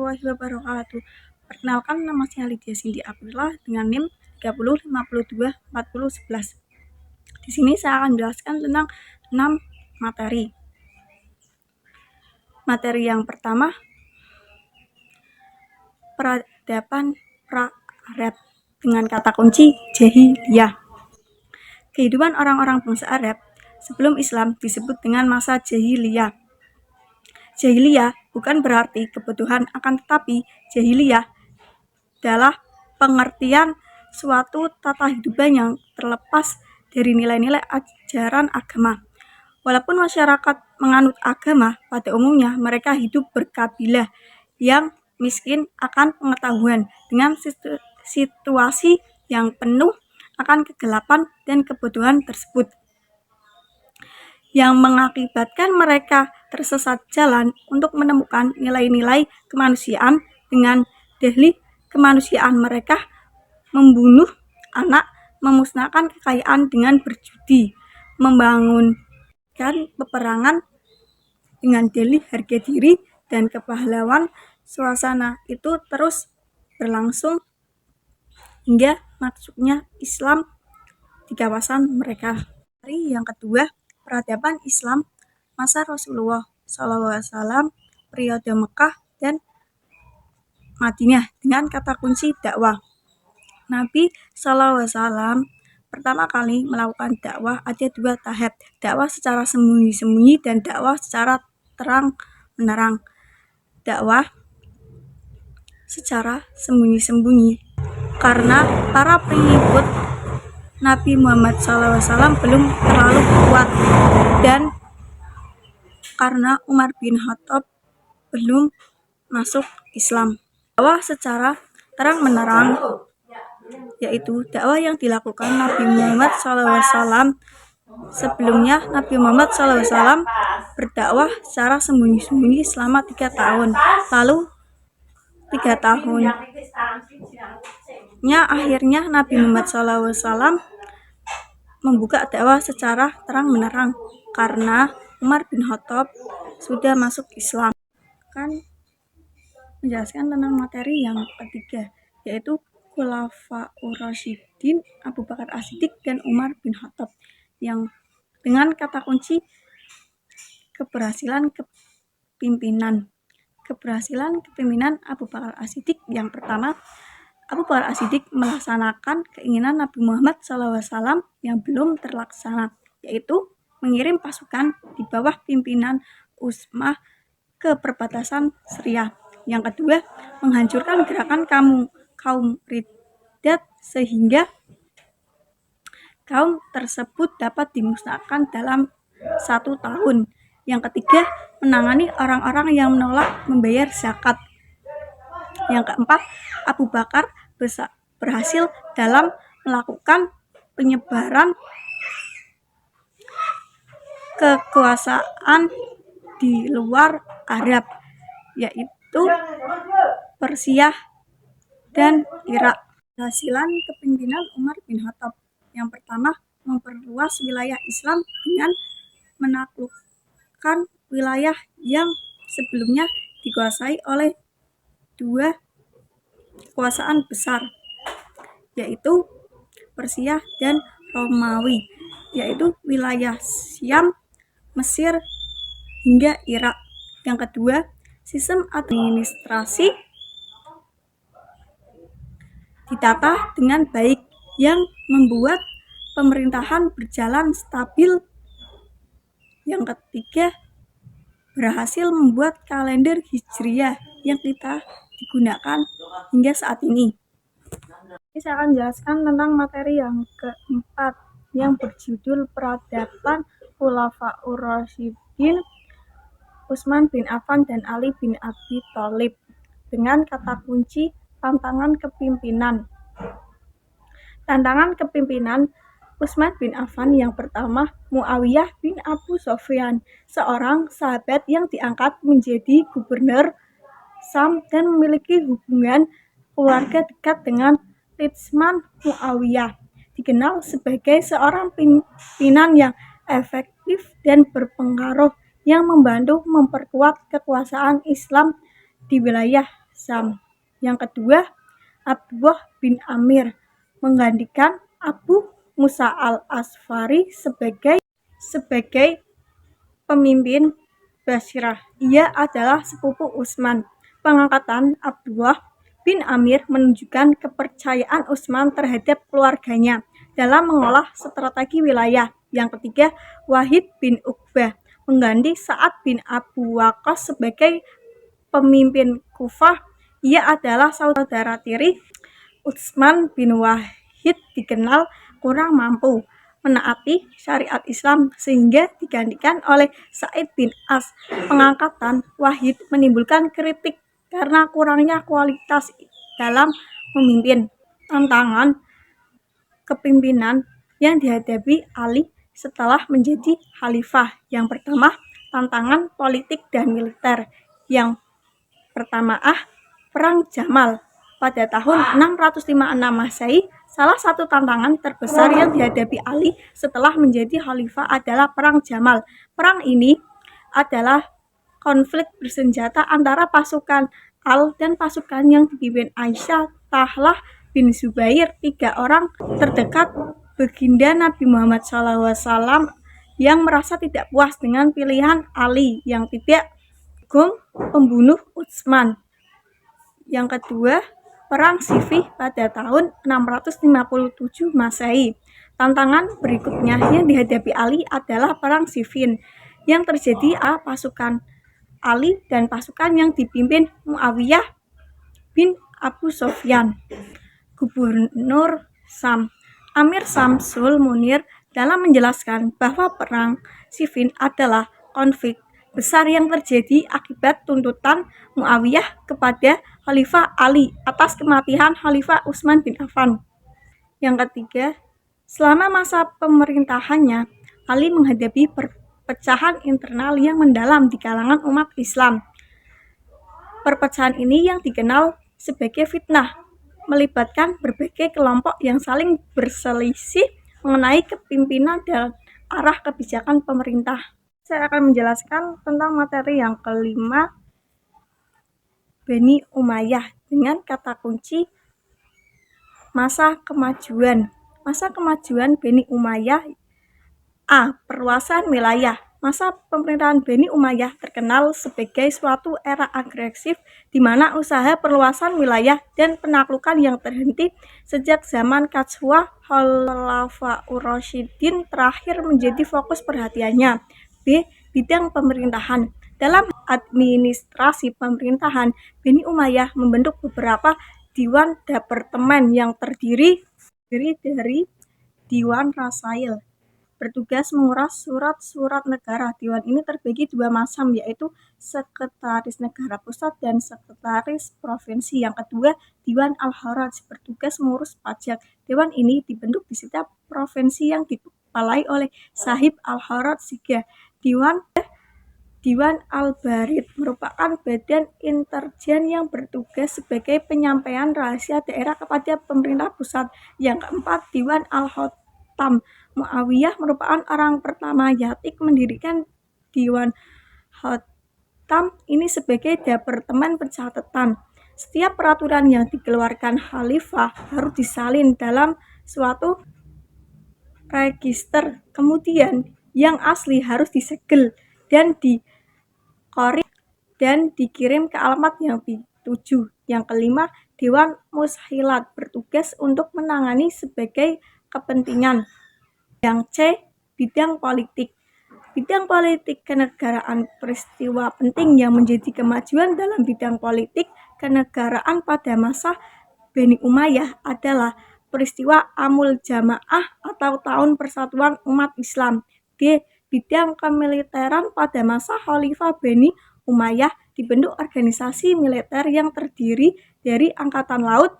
warahmatullahi wabarakatuh. Perkenalkan, nama saya Lydia Cindy Aprila dengan NIM 30524011. Di sini saya akan menjelaskan tentang 6 materi. Materi yang pertama, peradaban pra-Arab dengan kata kunci jahiliyah. Kehidupan orang-orang bangsa Arab sebelum Islam disebut dengan masa jahiliyah. Jahiliyah bukan berarti kebutuhan, akan tetapi jahiliyah adalah pengertian suatu tata hidupan yang terlepas dari nilai-nilai ajaran agama. Walaupun masyarakat menganut agama, pada umumnya mereka hidup berkabilah yang miskin akan pengetahuan dengan situasi yang penuh akan kegelapan dan kebutuhan tersebut, yang mengakibatkan mereka tersesat jalan untuk menemukan nilai-nilai kemanusiaan. Dengan dalih kemanusiaan mereka membunuh anak, memusnahkan kekayaan dengan berjudi, membangunkan peperangan dengan dalih harga diri dan kepahlawan. Suasana itu terus berlangsung hingga masuknya Islam di kawasan mereka. Yang kedua, peradaban Islam masa Rasulullah SAW, periode Mekah dan Madinah dengan kata kunci dakwah. Nabi SAW pertama kali melakukan dakwah ada 2 tahap, dakwah secara sembunyi-sembunyi dan dakwah secara terang-menerang. Dakwah secara sembunyi-sembunyi karena para pengikut Nabi Muhammad SAW belum terlalu kuat dan karena Umar bin Khattab belum masuk Islam. Dakwah secara terang-menerang yaitu dakwah yang dilakukan Nabi Muhammad SAW. Sebelumnya Nabi Muhammad SAW berdakwah secara sembunyi-sembunyi selama 3 tahun. Lalu 3 tahunnya akhirnya Nabi Muhammad SAW membuka dakwah secara terang-menerang karena Umar bin Khattab sudah masuk Islam. Menjelaskan tentang materi yang ketiga, yaitu Khulafaur Rasyidin, Abu Bakar As-Siddiq dan Umar bin Khattab, yang dengan kata kunci keberhasilan kepimpinan. Keberhasilan kepemimpinan Abu Bakar As-Siddiq. Yang pertama, Abu Bakar As-Siddiq melaksanakan keinginan Nabi Muhammad SAW yang belum terlaksana, yaitu mengirim pasukan di bawah pimpinan Utsmah ke perbatasan Syria. Yang kedua, menghancurkan gerakan kaum Riddat sehingga kaum tersebut dapat dimusnahkan dalam 1 tahun. Yang ketiga, menangani orang-orang yang menolak membayar zakat. Yang keempat, Abu Bakar berhasil dalam melakukan penyebaran kekuasaan di luar Arab, yaitu Persia dan Irak. Hasilan kepemimpinan Umar bin Khattab. Yang pertama, memperluas wilayah Islam dengan menaklukkan wilayah yang sebelumnya dikuasai oleh 2 kekuasaan besar, yaitu Persia dan Romawi, yaitu wilayah Syam, Mesir hingga Irak. Yang kedua, sistem administrasi ditata dengan baik yang membuat pemerintahan berjalan stabil. Yang ketiga, berhasil membuat kalender Hijriah yang kita digunakan hingga saat ini. Saya akan menjelaskan tentang materi yang keempat yang berjudul peradaban Khulafaur Rasyidin, Utsman bin Affan dan Ali bin Abi Thalib, dengan kata kunci tantangan kepimpinan. Tantangan kepimpinan Utsman bin Affan yang pertama, Muawiyah bin Abu Sufyan, seorang sahabat yang diangkat menjadi gubernur Syam dan memiliki hubungan keluarga dekat dengan Utsman. Muawiyah dikenal sebagai seorang pimpinan yang efektif dan berpengaruh yang membantu memperkuat kekuasaan Islam di wilayah Sam. Yang kedua, Abdullah bin Amir menggantikan Abu Musa al-Asfari sebagai pemimpin Basrah. Ia adalah sepupu Utsman. Pengangkatan Abdullah bin Amir menunjukkan kepercayaan Utsman terhadap keluarganya dalam mengolah strategi wilayah. Yang ketiga, Wahid bin Uqbah mengganti Sa'ad bin Abu Waqqas sebagai pemimpin Kufah. Ia adalah saudara tiri Utsman bin Wahid, dikenal kurang mampu menaati syariat Islam sehingga digantikan oleh Sa'id bin As. Pengangkatan Wahid menimbulkan kritik karena kurangnya kualitas dalam memimpin. Tantangan kepemimpinan yang dihadapi Ali setelah menjadi khalifah. Yang pertama, tantangan politik dan militer. Yang pertama, Perang Jamal. Pada tahun 656 Masehi, salah satu tantangan terbesar yang dihadapi Ali setelah menjadi khalifah adalah Perang Jamal. Perang ini adalah konflik bersenjata antara pasukan Al dan pasukan yang dipimpin Aisyah, Talhah bin Zubair, 3 orang terdekat baginda Nabi Muhammad SAW yang merasa tidak puas dengan pilihan Ali yang tidak mendukung pembunuh Utsman. Yang kedua, Perang Siffin pada tahun 657 Masehi. Tantangan berikutnya yang dihadapi Ali adalah Perang Siffin yang terjadi pasukan Ali dan pasukan yang dipimpin Muawiyah bin Abu Sufyan. Gubernur Sam Amir Samsul Munir dalam menjelaskan bahwa Perang Siffin adalah konflik besar yang terjadi akibat tuntutan Muawiyah kepada Khalifah Ali atas kematian Khalifah Utsman bin Affan. Yang ketiga, selama masa pemerintahannya, Ali menghadapi perpecahan internal yang mendalam di kalangan umat Islam. Perpecahan ini yang dikenal sebagai fitnah, melibatkan berbagai kelompok yang saling berselisih mengenai kepemimpinan dan arah kebijakan pemerintah. Saya akan menjelaskan tentang materi yang kelima, Bani Umayyah, dengan kata kunci masa kemajuan. Masa kemajuan Bani Umayyah. Perluasan wilayah. Masa pemerintahan Bani Umayyah terkenal sebagai suatu era agresif di mana usaha perluasan wilayah dan penaklukan yang terhenti sejak zaman Qatswah Khulafaur Rasyidin terakhir menjadi fokus perhatiannya. Bidang pemerintahan. Dalam administrasi pemerintahan, Bani Umayyah membentuk beberapa Diwan Departemen yang terdiri dari Diwan Rasail, bertugas menguras surat-surat negara. Diwan ini terbagi 2 macam, yaitu Sekretaris Negara Pusat dan Sekretaris Provinsi. Yang kedua, Diwan Al-Haraj, bertugas mengurus pajak. Dewan ini dibentuk di setiap provinsi yang dikepalai oleh Sahib Al-Haraj Siga. Diwan Al-Barid merupakan badan intelijen yang bertugas sebagai penyampaian rahasia daerah kepada pemerintah pusat. Yang keempat, Diwan Al-Hotam. Muawiyah merupakan orang pertama Yatik mendirikan Diwan Hotam ini sebagai departemen pencatatan. Setiap peraturan yang dikeluarkan khalifah harus disalin dalam suatu register. Kemudian yang asli harus disegel dan dikorek dan dikirim ke alamat yang dituju. Yang kelima, Dewan Mushilat, bertugas untuk menangani sebagai kepentingan. Yang C, bidang politik. Bidang politik kenegaraan. Peristiwa penting yang menjadi kemajuan dalam bidang politik kenegaraan pada masa Bani Umayyah adalah peristiwa Amul Jamaah atau Tahun Persatuan Umat Islam. D, bidang kemiliteran. Pada masa Khalifah Bani Umayyah dibentuk organisasi militer yang terdiri dari Angkatan Laut,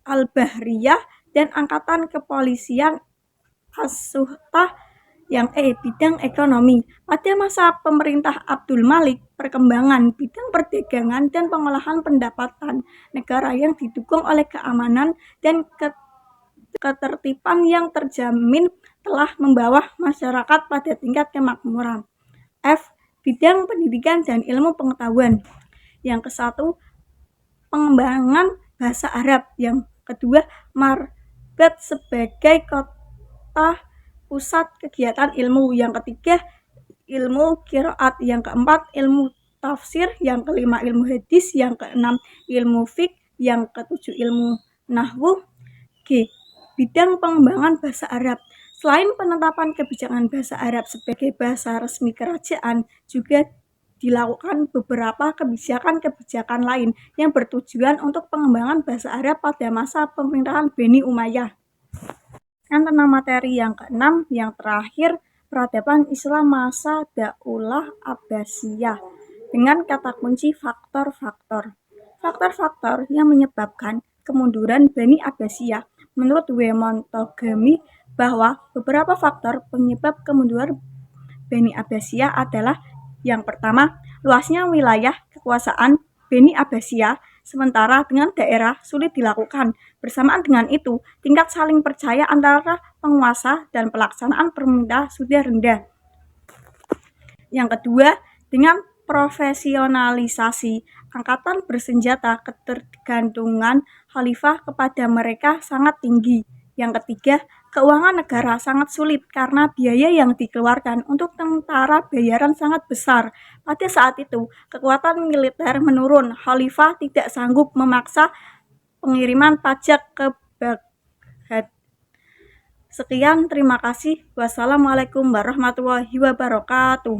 Al-Bahriyah, dan Angkatan Kepolisian As-Suhtah. Yang E, bidang ekonomi. Pada masa pemerintah Abdul Malik, perkembangan bidang perdagangan dan pengolahan pendapatan negara yang didukung oleh keamanan dan ketertiban yang terjamin telah membawa masyarakat pada tingkat kemakmuran. F, bidang pendidikan dan ilmu pengetahuan. Yang ke-1, pengembangan bahasa Arab. Yang kedua, Marbat sebagai kota pusat kegiatan ilmu. Yang ketiga, ilmu qiraat. Yang keempat, ilmu tafsir. Yang kelima, ilmu hadis. Yang keenam, ilmu fiqh. Yang ketujuh, ilmu nahwu. G. Bidang pengembangan bahasa Arab. Selain penetapan kebijakan bahasa Arab sebagai bahasa resmi kerajaan, juga dilakukan beberapa kebijakan-kebijakan lain yang bertujuan untuk pengembangan bahasa Arab pada masa pemerintahan Bani Umayyah. Dan tentang materi yang keenam, yang terakhir, peradaban Islam masa Daulah Abbasiyah dengan kata kunci faktor-faktor. Faktor-faktor yang menyebabkan kemunduran Bani Abbasiyah. Menurut W. Montgomery, bahwa beberapa faktor penyebab kemunduran Bani Abbasiyah adalah: yang pertama, luasnya wilayah kekuasaan Bani Abbasiyah sementara dengan daerah sulit dilakukan. Bersamaan dengan itu, tingkat saling percaya antara penguasa dan pelaksanaan pemerintah sudah rendah. Yang kedua, dengan profesionalisasi angkatan bersenjata, ketergantungan khalifah kepada mereka sangat tinggi. Yang ketiga, keuangan negara sangat sulit karena biaya yang dikeluarkan untuk tentara bayaran sangat besar. Pada saat itu, kekuatan militer menurun. Khalifah tidak sanggup memaksa pengiriman pajak ke Baghdad. Sekian, terima kasih. Wassalamualaikum warahmatullahi wabarakatuh.